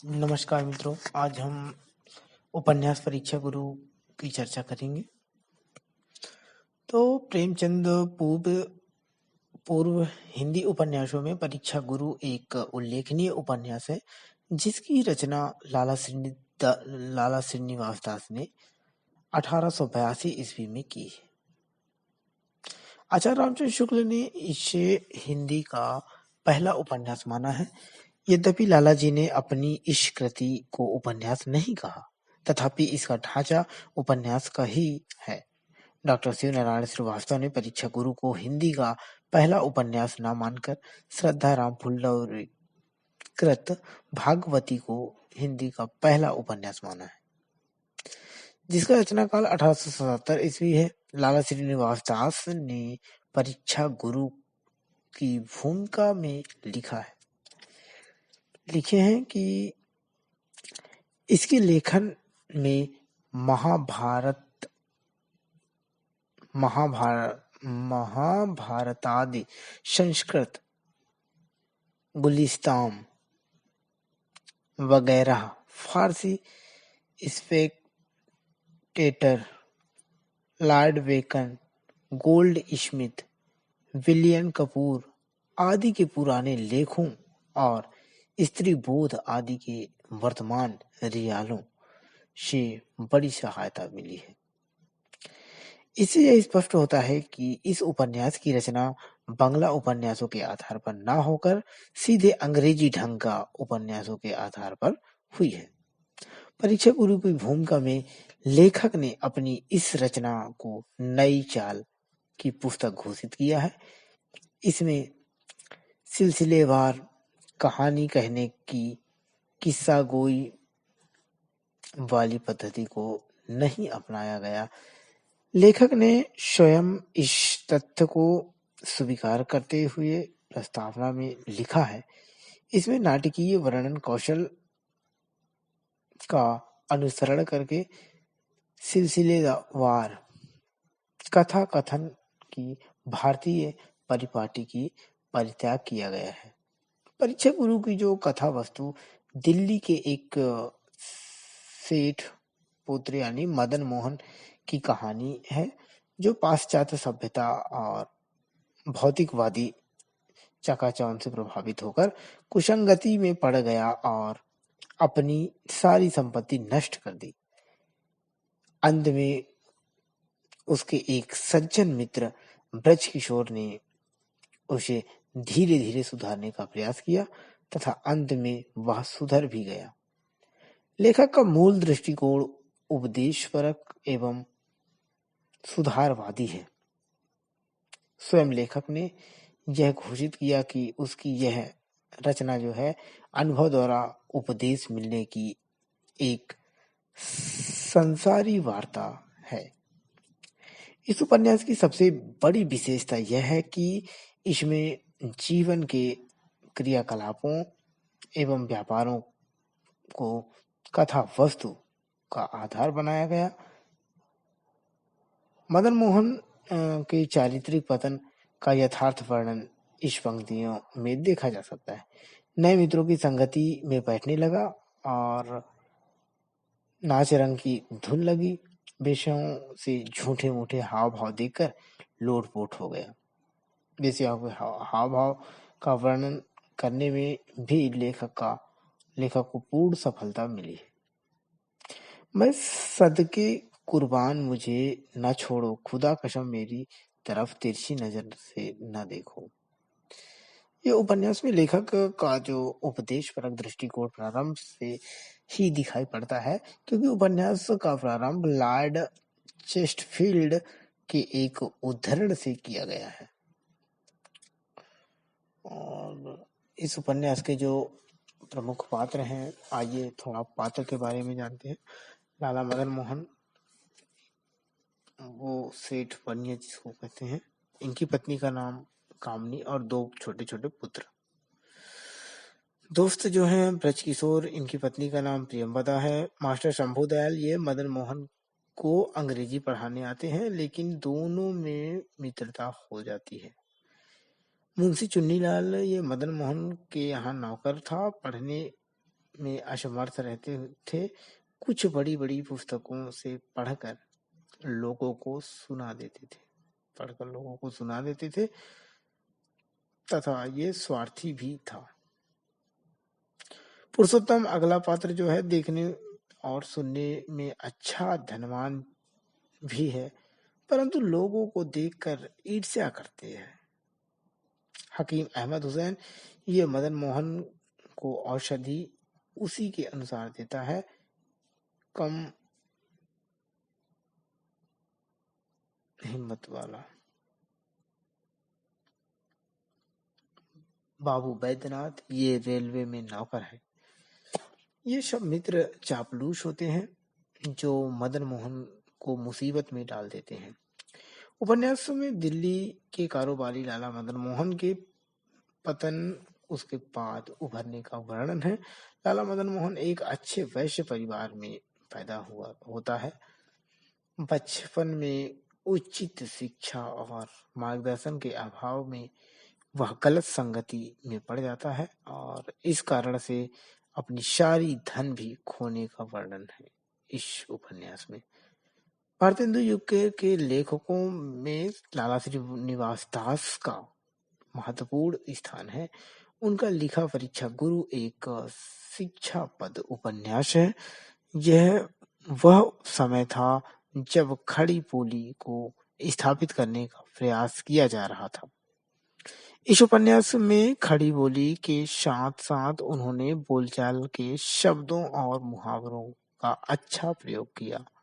नमस्कार मित्रों, आज हम उपन्यास परीक्षा गुरु की चर्चा करेंगे। तो प्रेमचंद पूर्व पूर्व हिंदी उपन्यासों में परीक्षा गुरु एक उल्लेखनीय उपन्यास है, जिसकी रचना लाला श्रीनिवास दास ने 1882 ईस्वी में की है। आचार्य रामचंद्र शुक्ल ने इसे हिंदी का पहला उपन्यास माना है। यद्यपि लाला जी ने अपनी इस कृति को उपन्यास नहीं कहा, तथापि इसका ढांचा उपन्यास का ही है। डॉक्टर शिव नारायण श्रीवास्तव ने परीक्षा गुरु को हिंदी का पहला उपन्यास न मानकर श्रद्धाराम फुल्लौरी कृत भागवती को हिंदी का पहला उपन्यास माना है, जिसका रचना काल 1877 ईस्वी है। लाला श्रीनिवास दास ने परीक्षा गुरु की भूमिका में लिखे हैं कि इसके लेखन में महाभारतादि संस्कृत गुलिस्तान वगैरह, Farsi Spectator, Lord Bacon, Goldsmith, William Cowper आदि के पुराने लेखों और स्त्री बोध आदि के वर्तमान रियालों से बड़ी सहायता मिली है। इससे यह स्पष्ट होता है कि इस उपन्यास की रचना बांग्ला उपन्यासों के आधार पर न होकर सीधे अंग्रेजी ढंग का उपन्यासों के आधार पर हुई है। परीक्षा गुरु की भूमिका में लेखक ने अपनी इस रचना को नई चाल की पुस्तक घोषित किया है। इसमें सिलसिलेवार कहानी कहने की किस्सा गोई वाली पद्धति को नहीं अपनाया गया। लेखक ने स्वयं इस तथ्य को स्वीकार करते हुए प्रस्तावना में लिखा है, इसमें नाटकीय वर्णन कौशल का अनुसरण करके सिलसिलेवार कथा कथन की भारतीय परिपाटी की परित्याग किया गया है। परीक्षा गुरु की जो कथा वस्तु दिल्ली के एक सेठ पुत्र यानी मदन मोहन की कहानी है, जो पाश्चात्य सभ्यता और भौतिकवादी चकाचौंध से प्रभावित होकर कुसंगति में पड़ गया और अपनी सारी संपत्ति नष्ट कर दी। अंत में उसके एक सज्जन मित्र ब्रज किशोर ने उसे धीरे धीरे सुधारने का प्रयास किया तथा अंत में वह सुधर भी गया। लेखक का मूल दृष्टिकोण उपदेशपरक एवं सुधारवादी है। स्वयं लेखक ने यह घोषित किया कि उसकी यह रचना जो है अनुभव द्वारा उपदेश मिलने की एक संसारी वार्ता है। इस उपन्यास की सबसे बड़ी विशेषता यह है कि इसमें जीवन के क्रियाकलापों एवं व्यापारों को कथा वस्तु का आधार बनाया गया। मदन मोहन के चारित्रिक पतन का यथार्थ वर्णन इस पंक्तियों में देखा जा सकता है। नए मित्रों की संगति में बैठने लगा और नाच रंग की धुन लगी। बेश्याओं से झूठे मूठे हाव भाव देखकर लोटपोट हो गया। बेश्याओं के हाव भाव का वर्णन करने में भी लेखक को पूर्ण सफलता मिली। मैं सदके कुर्बान, मुझे न छोड़ो, खुदा कसम मेरी तरफ तिरछी नजर से न देखो। ये उपन्यास में लेखक का जो उपदेश परक दृष्टिकोण प्रारंभ से ही दिखाई पड़ता है, क्योंकि उपन्यास का प्रारंभ लॉर्ड चेस्टरफील्ड के एक उद्धरण से किया गया है। और इस उपन्यास के जो प्रमुख पात्र हैं, आइए थोड़ा पात्र के बारे में जानते हैं। लाला मदन मोहन, वो सेठ बनिया जिसको कहते हैं, इनकी पत्नी का नाम कामनी और दो छोटे छोटे पुत्र। दोस्त जो हैं ब्रज किशोर, इनकी पत्नी का नाम प्रियंवदा है। मास्टर शंभू दयाल, ये मदन मोहन को अंग्रेजी पढ़ाने आते हैं, लेकिन दोनों में मित्रता हो जाती है। मुंशी चुन्नीलाल, ये मदन मोहन के यहाँ नौकर था, पढ़ने में असमर्थ रहते थे, कुछ बड़ी-बड़ी पुस्तकों से पढ़कर लोगों को सुना देते थे तथा ये स्वार्थी भी था। पुरुषोत्तम अगला पात्र जो है देखने और सुनने में अच्छा, धनवान भी है, परंतु लोगों को देखकर ईर्ष्या करते हैं। हकीम अहमद हुसैन ये मदन मोहन को औषधि उसी के अनुसार देता है, कम हिम्मत वाला। बाबू बैद्यनाथ ये रेलवे में नौकर है। ये सब मित्र चापलूस होते हैं जो मदन मोहन को मुसीबत में डाल देते हैं। उपन्यास में दिल्ली के कारोबारी लाला मदन मोहन के पतन, उसके बाद उभरने का वर्णन है। लाला मदन मोहन एक अच्छे वैश्य परिवार में पैदा होता है। बचपन में उचित शिक्षा और मार्गदर्शन के अभाव में वह गलत संगति में पड़ जाता है और इस कारण से अपनी सारी धन भी खोने का वर्णन है इस उपन्यास में। भारतेंदु युग के लेखकों में लाला श्रीनिवास दास का महत्वपूर्ण स्थान है। उनका लिखा परीक्षा गुरु एक शिक्षापद उपन्यास है। यह वह समय था जब खड़ी बोली को स्थापित करने का प्रयास किया जा रहा था। इस उपन्यास में खड़ी बोली के साथ साथ उन्होंने बोलचाल के शब्दों और मुहावरों का अच्छा प्रयोग किया।